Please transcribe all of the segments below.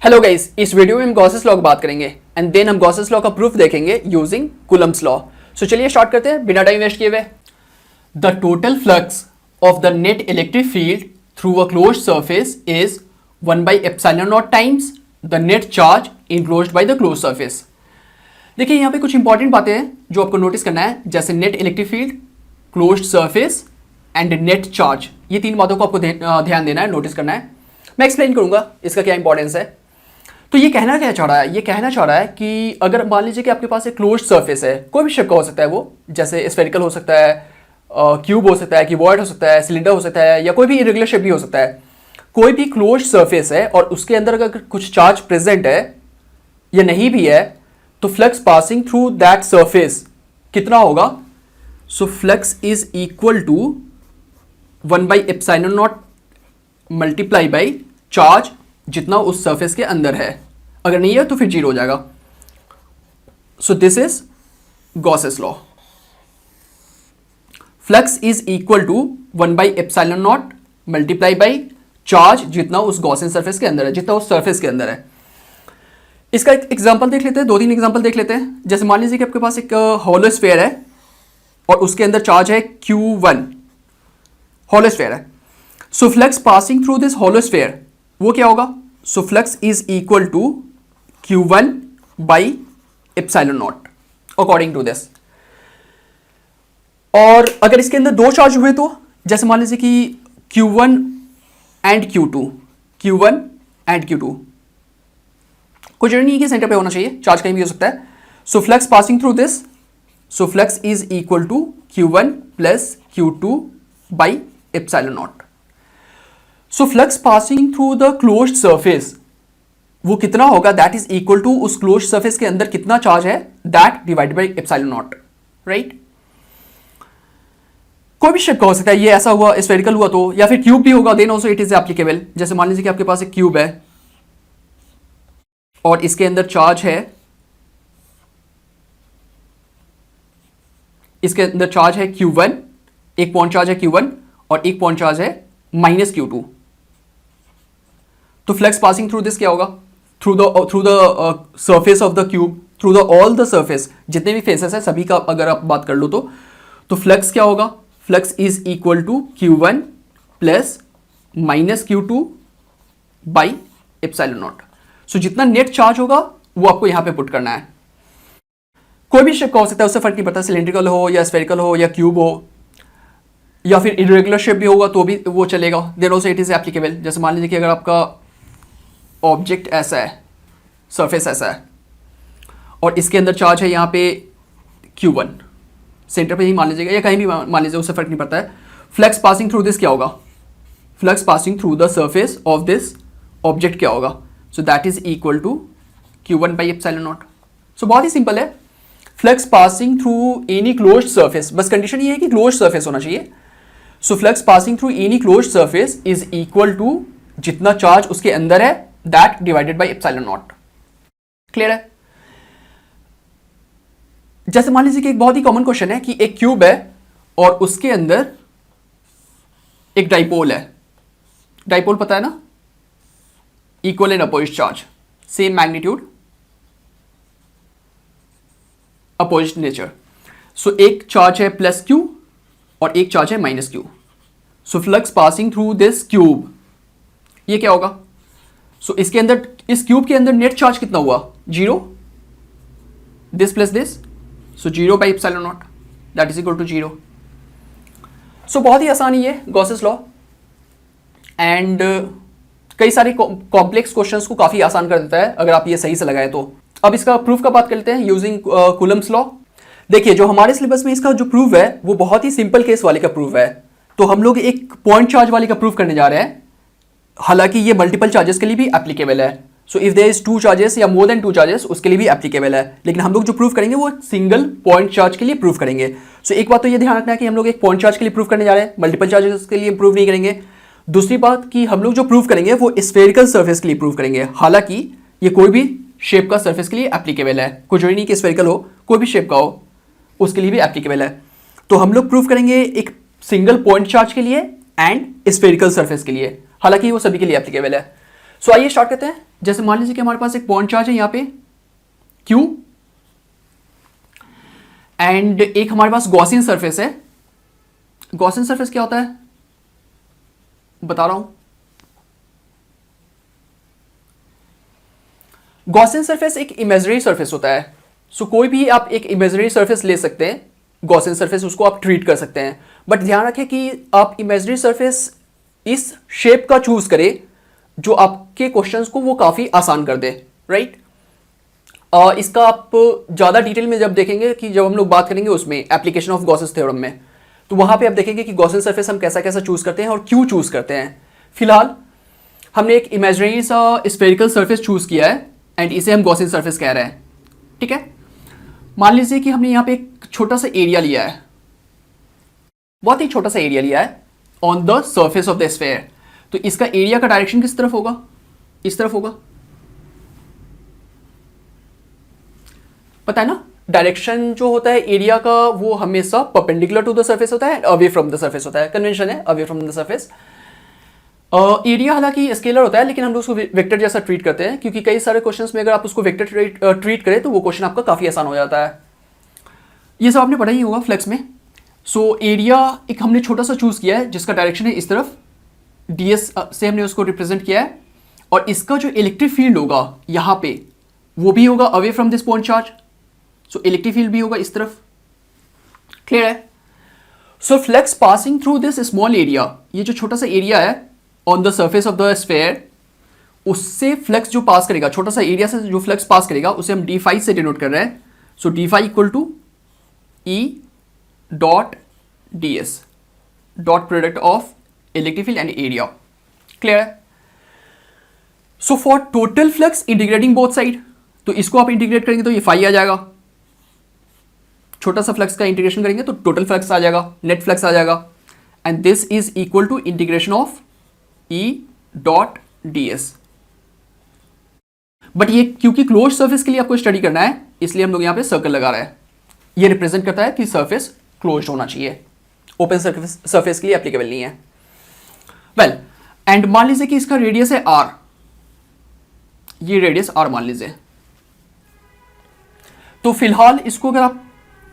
Hello guys, इस video में हम गॉसेस लॉ की बात करेंगे एंड देन हम गॉसेस लॉ का प्रूफ देखेंगे यूजिंग कूलम्ब्स लॉ। सो चलिए स्टार्ट करते हैं बिना टाइम वेस्ट किए हुए। The total flux of the net electric field through a closed surface is 1/ε0 times the net charge enclosed by the closed surface. देखिए यहाँ पे कुछ इंपॉर्टेंट बातें हैं जो आपको नोटिस करना है, जैसे net electric field, closed surface and net charge. ये तीन बातों को आपको ध्यान देना है, नोटिस करना है। मैं एक्सप्लेन करूंगा इसका क्या इंपॉर्टेंस है। तो ये कहना क्या चाह रहा है, ये कहना चाह रहा है कि अगर मान लीजिए कि आपके पास एक क्लोज्ड सरफेस है, कोई भी शेप का हो सकता है वो, जैसे स्फेरिकल हो सकता है, क्यूब हो सकता है, क्यूबॉइड हो सकता है, सिलेंडर हो सकता है, या कोई भी इरेगुलर शेप भी हो सकता है। कोई भी क्लोज्ड सरफेस है और उसके अंदर अगर कुछ चार्ज प्रेजेंट है या नहीं भी है, तो flux passing through that surface कितना होगा? So flux is equal to 1/ε0 multiply by charge जितना उस सरफेस के अंदर है। अगर नहीं है तो फिर जीरो हो जाएगा। So this is Gauss's law. Flux is equal to 1/ε0 multiply by charge जितना उस गॉसियन सरफेस के अंदर है, जितना उस सरफेस के अंदर है। इसका एक एग्जांपल देख लेते हैं, दो तीन एग्जांपल देख लेते हैं। जैसे मान लीजिए कि आपके पास एक हॉलो स्फीयर है और उसके अंदर चार्ज है Q1, हॉलो स्फीयर है। So flux passing through this hollow sphere वो क्या होगा? So flux is equal to Q1/ε0 according to this. और अगर इसके अंदर दो चार्ज हुए तो, जैसे मान लीजिए कि Q1 and Q2, Q1 and Q2, कोई जरूरी नहीं कि सेंटर पे होना चाहिए, चार्ज कहीं भी हो सकता है। So flux passing through this, so flux is equal to Q1 plus Q2/ε0। So flux passing through the closed surface वो कितना होगा? दैट इज इक्वल टू उस क्लोज्ड सरफेस के अंदर कितना चार्ज है, दैट डिवाइडेड बाई ε0, राइट। कोई भी शेप का हो सकता है, ये ऐसा हुआ, स्फेरिकल हुआ तो, या फिर क्यूब भी होगा, then also it is applicable. जैसे मान लीजिए कि आपके पास एक क्यूब है और इसके अंदर चार्ज है, इसके अंदर चार्ज है Q1, एक पॉइंट चार्ज है Q1 और एक पॉइंट चार्ज है -Q2। तो फ्लक्स पासिंग थ्रू दिस क्या होगा? Through the surface of the cube, through the all the surface, जितने भी फेसेस है सभी का अगर आप बात कर लो तो फ्लक्स क्या होगा? Flux is equal to Q1 plus -Q2/ε0। So जितना नेट चार्ज होगा वो आपको यहां पे पुट करना है। कोई भी शेप का हो सकता है, उससे फर्क नहीं पड़ता, सिलेंड्रिकल हो या स्फेरिकल हो या क्यूब हो या फिर इरेगुलर शेप भी होगा तो भी वो चलेगा। Then also it is applicable. जैसे मान लीजिए कि अगर आपका ऑब्जेक्ट ऐसा है, सरफेस ऐसा है और इसके अंदर चार्ज है यहाँ पे Q1, सेंटर पे ही मान लीजिएगा या कहीं भी मान लीजिए, उससे फर्क नहीं पड़ता है। फ्लक्स पासिंग थ्रू दिस क्या होगा? Flux passing through the surface of this object क्या होगा? So that is equal to Q1/ε0। So बहुत ही सिंपल है। Flux passing through any closed surface, बस कंडीशन ये है कि क्लोज्ड सरफेस होना चाहिए। So flux passing through any closed surface is equal to जितना चार्ज उसके अंदर है, दैट डिवाइडेड बाई ε0। क्लियर है? जैसे मान लीजिए कि एक बहुत ही कॉमन क्वेश्चन है कि एक क्यूब है और उसके अंदर एक डाइपोल है। डाइपोल पता है ना, equal and opposite charge, same magnitude, opposite nature. So एक चार्ज है +Q और एक चार्ज है -Q। So flux passing through this cube ये क्या होगा? सो इसके अंदर, इस क्यूब के अंदर नेट चार्ज कितना हुआ? 0, this plus this, so 0/ε0 that is equal to 0। सो बहुत ही आसान है गॉसेस लॉ, एंड कई सारे कॉम्प्लेक्स क्वेश्चंस को काफी आसान कर देता है अगर आप ये सही से लगाए तो। अब इसका प्रूफ का बात करते हैं यूजिंग कूलम्ब्स लॉ। देखिए जो हमारे सिलेबस में इसका जो प्रूफ है वो बहुत ही सिंपल केस वाले का प्रूफ है, तो हम लोग एक पॉइंट चार्ज वाले का प्रूफ करने जा रहे हैं। हालांकि ये मल्टीपल चार्जेस के लिए भी एप्लीकेबल है। So if there is 2 charges या मोर देन 2 चार्जेस, उसके लिए भी एप्लीकेबल है। लेकिन हम लोग जो प्रूफ करेंगे वो सिंगल पॉइंट चार्ज के लिए प्रूफ करेंगे। सो एक बात तो ये ध्यान रखना है कि हम लोग एक पॉइंट चार्ज के लिए प्रूफ करने जा रहे हैं, मल्टीपल चार्जेस के लिए प्रूफ नहीं करेंगे। दूसरी बात कि हम लोग जो प्रूफ करेंगे वो स्फेरिकल सरफेस के लिए प्रूफ करेंगे। हालांकि ये कोई भी शेप का सरफेस के लिए एप्लीकेबल है, कोई जरूरी नहीं कि स्फेरिकल हो, कोई भी शेप का हो उसके लिए भी एप्लीकेबल है। तो हम लोग प्रूफ करेंगे एक सिंगल पॉइंट चार्ज के लिए एंड स्फेरिकल सरफेस के लिए, हालांकि वो सभी के लिए एप्लीकेबल है। सो आइए स्टार्ट करते हैं। जैसे मान लीजिए कि हमारे पास एक पॉइंट चार्ज है यहाँ पे Q, एंड एक हमारे पास गॉसियन सरफेस है। गॉसियन सरफेस क्या होता है बता रहा हूं। गॉसियन सरफेस एक इमेजिनरी सरफेस होता है। सो कोई भी आप एक इमेजिनरी सरफेस ले सकते हैं, गॉसियन सरफेस, उसको आप ट्रीट कर सकते हैं। बट ध्यान रखें कि आप इमेजिनरी सरफेस इस शेप का चूज करें जो आपके क्वेश्चंस को वो काफी आसान कर दे, राइट। इसका आप ज्यादा डिटेल में जब देखेंगे कि जब हम लोग बात करेंगे उसमें एप्लीकेशन ऑफ गॉसेस थ्योरम में, तो वहां पे आप देखेंगे कि गॉसियन सरफेस हम कैसा कैसा चूज करते हैं और क्यों चूज करते हैं। फिलहाल हमने एक इमेजिनरी सा स्फेरिकल सरफेस चूज किया है एंड इसे हम गॉसियन सरफेस कह रहे हैं, ठीक है। मान लीजिए कि हमने यहां पे एक छोटा सा एरिया लिया है, बहुत ही छोटा सा एरिया लिया है on the surface of the sphere. तो इसका एरिया का डायरेक्शन किस तरफ होगा, इस तरफ होगा, पता है ना। डायरेक्शन जो होता है एरिया का वो हमेशा परपेंडिकुलर टू द सरफेस होता है, अवे फ्रॉम द सरफेस होता है। कन्वेंशन है away from the surface. Area हालांकि स्केलर होता है लेकिन हम लोग उसको वेक्टर जैसा ट्रीट करते हैं, क्योंकि कई सारे क्वेश्चंस में अगर आप उसको वेक्टर ट्रीट करें तो वो क्वेश्चन आपका काफी आसान हो जाता है। ये सब आपने पढ़ा ही होगा फ्लेक्स में। सो एरिया एक हमने छोटा सा चूज किया है जिसका डायरेक्शन है इस तरफ, ds से हमने उसको रिप्रेजेंट किया है, और इसका जो इलेक्ट्रिक फील्ड होगा यहां पे वो भी होगा away from this point charge. So electric field भी होगा इस तरफ, क्लियर है। So flux passing through this small area, ये जो छोटा सा एरिया है on the surface of the sphere, उससे फ्लक्स जो पास करेगा, छोटा सा एरिया से जो फ्लक्स पास करेगा उसे हम डी फाई से डिनोट कर रहे हैं। So d phi equal to e dot d s, dot product of electric field and area, clear है। So for total flux integrating both side, तो इसको आप इंटीग्रेट करेंगे तो ये फाई आ जाएगा। छोटा सा फ्लक्स का इंटीग्रेशन करेंगे तो टोटल फ्लक्स आ जाएगा, नेट फ्लक्स आ जाएगा, and this is equal to integration of E dot d s. But ये क्योंकि क्लोज सरफेस के लिए आपको स्टडी करना है इसलिए हम लोग यहां पे सर्कल लगा रहे हैं। ये रिप्रेजेंट करता है कि सरफेस क्लोज होना चाहिए, ओपन सरफेस के लिए एप्लीकेबल नहीं है। वेल, एंड मान लीजिए कि इसका रेडियस है आर, ये रेडियस आर मान लीजिए। तो फिलहाल इसको अगर आप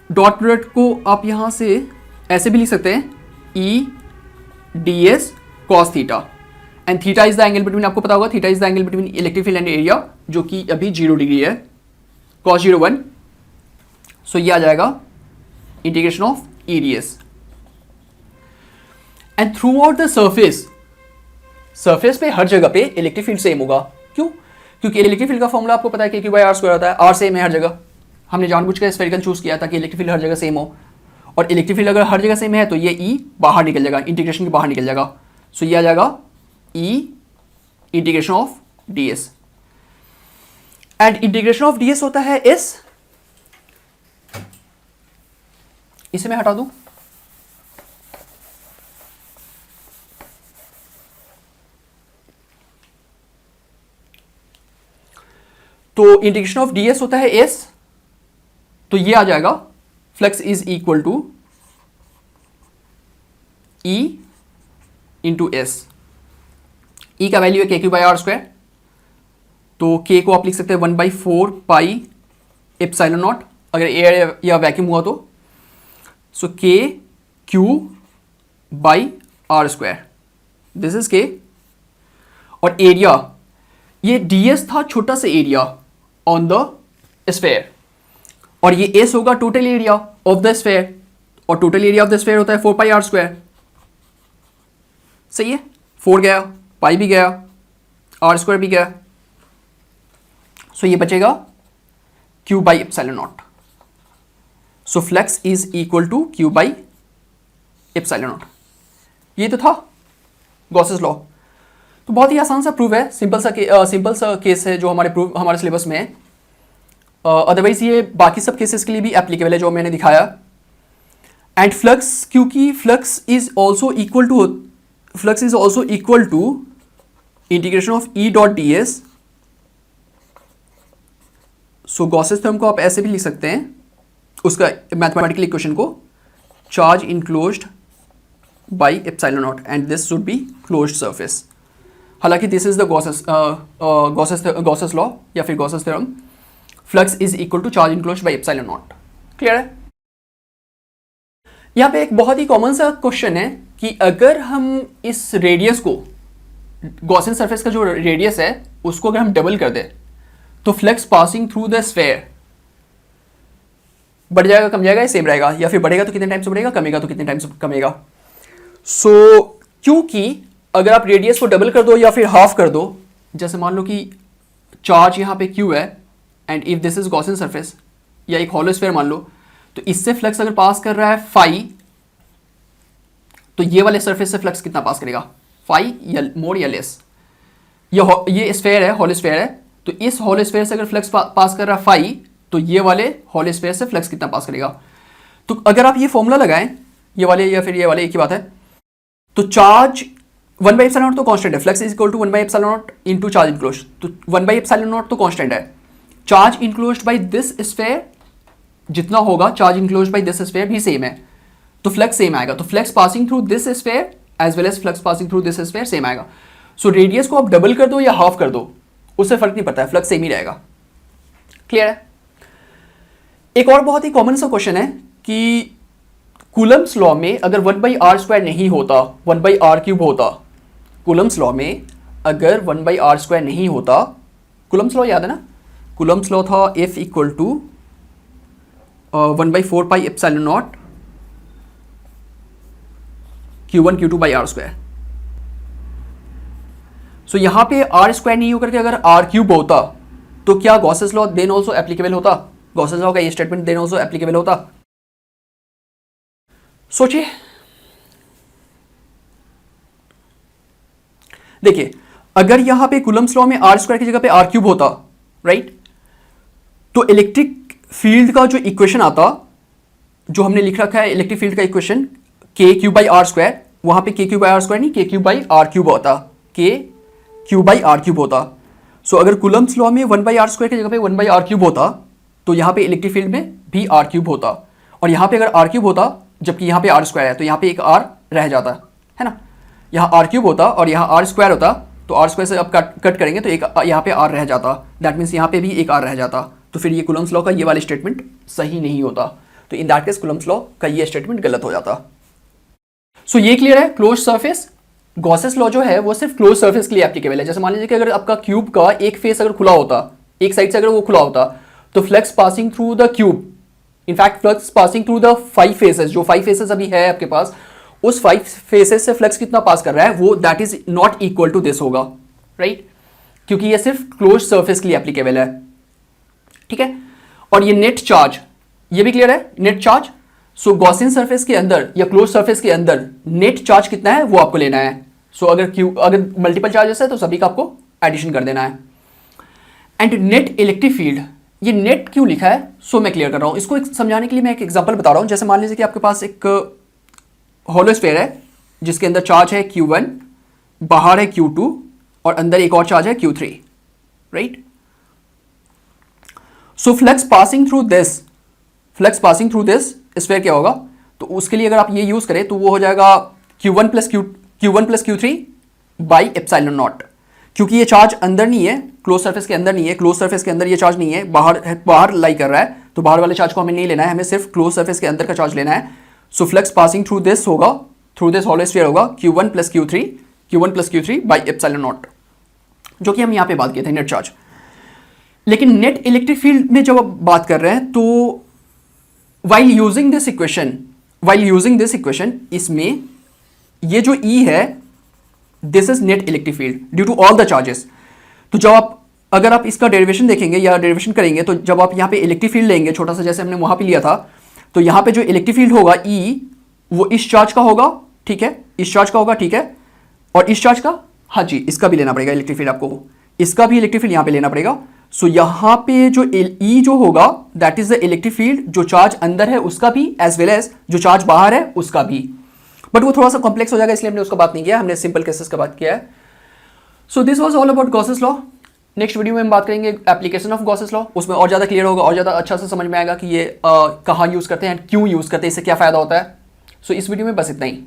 डॉट प्रोडक्ट को आप यहां से ऐसे भी लिख सकते हैं, E D S cos theta, and theta is the angle between, आपको पता होगा theta is the angle between electric field and area, जो कि अभी 0 डिग्री है, कॉस 0 1। सो ये आ जाएगा integration of E D s, and through out the surface, surface पे हर जगह पे इलेक्ट्रिक फील्ड सेम होगा। क्यों? क्योंकि इलेक्ट्रिक फील्ड का फॉर्मूला आपको पता है कि बाई आर स्क्वायर होता है, आर सेम है हर जगह। हमने जानबूझकर स्फेरिकल चूज किया ताकि इलेक्ट्रिक फील्ड हर जगह सेम हो, और इलेक्ट्रिक फील्ड अगर हर जगह सेम है तो ये ई बाहर निकल जाएगा, इंटीग्रेशन के बाहर निकल जाएगा। सो ये आ जाएगा e integration of d s, and integration of d s होता है एस, इसे मैं हटा दूं, तो इंटीग्रेशन ऑफ डी एस होता है एस, तो ये आ जाएगा flux is equal to e into s. E का वैल्यू है के क्यू बाई आर स्क्वायर, तो के को आप लिख सकते हैं 1/4 पाई एप्सिलॉन नॉट अगर एयर या वैक्यूम हुआ तो। So k q by r square, this is k, और एरिया ये ds था, छोटा सा एरिया ऑन द स्फेयर, और ये s होगा total area of the sphere, और total area of the sphere होता है 4 पाई आर स्क्वायर। सही है, 4 गया, पाई भी गया, आर स्क्वायर भी गया, सो ये बचेगा q by epsilon naught. So flux is equal to q by epsilon naught. ये तो था गॉसेस लॉ, तो बहुत ही आसान सा प्रूव है, सिंपल सा केस है जो हमारे सिलेबस में है। अदरवाइज ये बाकी सब केसेस के लिए भी एप्लीकेबल है जो मैंने दिखाया। एंड फ्लक्स, क्योंकि flux is also equal to integration of E dot d s. So Gauss's theorem को आप ऐसे भी लिख सकते हैं, उसका मैथमेटिकल इक्वेशन को, charge enclosed by epsilon naught and this should be closed surface. हालांकि this is the Gauss's law या फिर Gauss's theorem, flux is equal to charge enclosed by epsilon naught. Clear है? यहाँ पे एक बहुत ही कॉमन सा क्वेश्चन है कि अगर हम इस रेडियस को, गॉसियन सरफेस का जो रेडियस है उसको अगर हम डबल कर दें तो flux passing through the sphere बढ़ जाएगा, कम जाएगा या सेम रहेगा, या फिर बढ़ेगा तो कितने टाइम्स बढ़ेगा, कमेगा तो कितने टाइम्स कमेगा। सो क्योंकि अगर आप रेडियस को डबल कर दो या फिर हाफ कर दो, जैसे मान लो कि चार्ज यहाँ पे क्यू है and if this is Gaussian surface या एक हॉलो स्फीयर मान लो, तो इससे फ्लक्स अगर पास कर रहा है फाई, तो ये वाले सरफेस से फ्लक्स कितना पास करेगा, फाई या मोर या लेस। ये स्फीयर है, हॉलो स्फीयर है, तो इस हॉलो स्फीयर से अगर फ्लक्स पास कर रहा है फाई, तो ये वाले हॉलो स्फीयर से फ्लक्स कितना पास करेगा। तो अगर आप ये फॉर्मूला लगाएं, ये वाले या फिर ये वाले एक ही बात है, तो चार्ज 1 बाई एप्सिलॉन नॉट तो कांस्टेंट है, flux is equal to 1 by epsilon naught into charge enclosed, तो 1 बाई एप्सिलॉन नॉट तो कांस्टेंट है। Charge enclosed by this sphere जितना होगा, charge enclosed by this sphere भी सेम है, तो फ्लक्स सेम आएगा। तो flux passing through this sphere as well as flux passing through this sphere same आएगा। सो रेडियस को आप डबल कर दो या हाफ कर दो, उससे फर्क नहीं पड़ता है, फ्लक्स सेम ही रहेगा। क्लियर है? एक और बहुत ही कॉमन सा क्वेश्चन है कि कूलम्स लॉ में अगर 1 बाई आर स्क्वायर नहीं होता, 1 बाई आर क्यूब होता, कूलम्स लॉ में अगर 1 बाई आर स्क्वायर नहीं होता, कूलम्स लॉ याद है ना, कूलम्स लॉ था F equal to 1 by 4 pi epsilon naught Q1 Q2 by r square. So यहां पे आर स्क्वायर नहीं होकर के अगर आर क्यूब होता, तो क्या Gauss's law then also applicable होता, गॉसेस लॉ का ये स्टेटमेंट देन ऑल्सो एप्लीकेबल होता। सोचिए, देखिए अगर यहां पे कूलम्स लॉ में आर स्क्वायर की जगह पे आर क्यूब होता, राइट, तो इलेक्ट्रिक फील्ड का जो इक्वेशन आता, जो हमने लिख रखा है इलेक्ट्रिक फील्ड का इक्वेशन के क्यू बाई आर स्क्वायर, वहां पे के क्यू बाई आर स्क्वायर नहीं, के क्यू बाई आर क्यूब होता, के क्यू बाई आर क्यूब होता। सो अगर कूलम्स लॉ में 1 बाई आर स्क्वायर की जगह पे 1 बाई आर क्यूब होता, तो यहाँ पे इलेक्ट्रिक फील्ड में भी आर क्यूब होता, और यहाँ पे अगर आर क्यूब होता, जबकि यहाँ पे आर स्क्वायर है, तो यहाँ पे एक आर रह जाता है ना, यहाँ आर क्यूब होता और यहाँ आर स्क्वायर होता, तो आर स्क्वायर से अब कट करेंगे तो एक यहाँ पे आर रह जाता, दैट मीन्स यहाँ पे भी एक आर रह जाता, तो फिर ये कूलम्स लॉ का ये वाला स्टेटमेंट सही नहीं होता, तो in that case Coulomb's law का ये स्टेटमेंट गलत हो जाता। सो ये क्लियर है, क्लोज सरफेस गॉसेस लॉ जो है वो सिर्फ क्लोज सरफेस के लिए एप्लीकेबल है। जैसे मान लीजिए कि अगर आपका क्यूब का एक फेस अगर खुला होता, एक साइड से अगर वो खुला होता, तो flux passing through the cube, in fact flux passing through the 5 faces, जो 5 फेसेस अभी है आपके पास, उस 5 फेसेस से फ्लक्स कितना पास कर रहा है, वो that is not equal to this होगा, राइट, क्योंकि ये सिर्फ क्लोज सरफेस के लिए एप्लीकेबल है। ठीक है, और ये नेट चार्ज, ये भी क्लियर है, नेट चार्ज। सो गॉसियन सरफेस के अंदर या क्लोज सरफेस के अंदर नेट चार्ज कितना है वो आपको लेना है। सो अगर मल्टीपल चार्जेस है तो सभी का आपको एडिशन कर देना है। एंड नेट इलेक्ट्रिक फील्ड, ये नेट क्यों लिखा है, सो मैं क्लियर कर रहा हूं इसको। समझाने के लिए मैं एक एग्जांपल बता रहा हूं। जैसे मान लीजिए कि आपके पास एक हॉलो स्फीयर है जिसके अंदर चार्ज है Q1, बाहर है Q2 और अंदर एक और चार्ज है Q3, right. So flux passing through this sphere क्या होगा, तो उसके लिए अगर आप ये यूज करें तो वो हो जाएगा Q1 plus Q3 by epsilon not, क्योंकि ये चार्ज अंदर नहीं है, क्लोज सरफेस के अंदर नहीं है, क्लोज सरफेस के अंदर ये चार्ज नहीं है, बाहर लाई कर रहा है, तो बाहर वाले चार्ज को हमें नहीं लेना है, हमें सिर्फ क्लोज सरफेस के अंदर का चार्ज लेना है। So flux passing through this hollow sphere होगा Q1 plus Q3 by epsilon not, जो कि हम यहाँ पे बात किए थे नेट चार्ज। लेकिन नेट इलेक्ट्रिक फील्ड में जब आप बात कर रहे हैं तो while using this equation इसमें ये जो E है this is net electric field due to all the charges। तो जब अगर आप इसका डेरिवेशन देखेंगे या डेरिवेशन करेंगे तो जब आप यहाँ पे इलेक्ट्रिक फील्ड लेंगे छोटा सा, जैसे हमने वहां पे लिया था, तो यहाँ पे जो इलेक्ट्रिक फील्ड होगा E, वो इस चार्ज का होगा, ठीक है, इस चार्ज का होगा, ठीक है, और इस चार्ज का, हाँ जी, इसका भी लेना पड़ेगा इलेक्ट्रिक फील्ड आपको, इसका भी इलेक्ट्रिक फील्ड यहाँ पे लेना पड़ेगा। सो यहाँ पे जो E जो होगा that is the electric field, जो चार्ज अंदर है उसका भी एज वेल एज जो चार्ज बाहर है उसका भी, बट वो थोड़ा सा कॉम्प्लेक्स हो जाएगा इसलिए हमने उसका बात नहीं किया, हमने सिंपल केसेस का बात किया है। So this was all about Gauss's law. Next video में हम बात करेंगे एप्लीकेशन ऑफ गॉसेस लॉ, उसमें और ज़्यादा क्लियर होगा और ज़्यादा अच्छा से समझ में आएगा कि ये कहाँ यूज़ करते हैं, क्यों यूज़ करते हैं, इससे क्या फ़ायदा होता है। सो इस वीडियो में बस इतना ही।